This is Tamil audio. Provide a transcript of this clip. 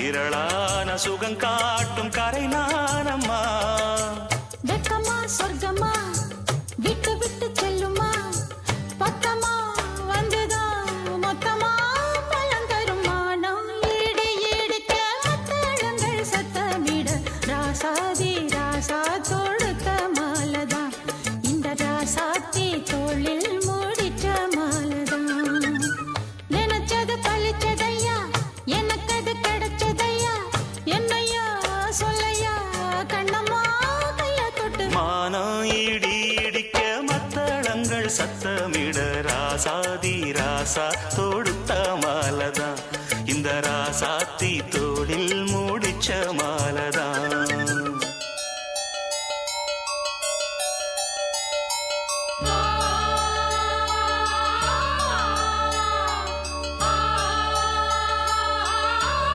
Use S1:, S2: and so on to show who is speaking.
S1: விரளான சுகம் காட்டும் கரை நானம்மா.
S2: வெக்கமா சொர்க்கமா விட்டு விட்டு செல்லுமா, பக்கமா வந்துதான் மொத்தமா பலம் தருமா. நான் ஈடு ஈடுக்க மத்தளங்கள் சத்தமிட, ராசாதி ராசா தொடுத்த மாலதான், இந்த ராசாத்தி தோளில் மூடிச்ச மாலதான். நினைச்சது பழிச்சதையா, எனக்கு அது கிடைச்சதையா, என்னையா சொல்லையா கண்ணம்மா கையா தொட்டு.
S1: மானம் இடி இடிக்க மத்தளங்கள் சத்தமிட, ராசாதி ராசா தொடுத்த மாலதான், இந்த ராசாத்தி தோளில் மூடிச்ச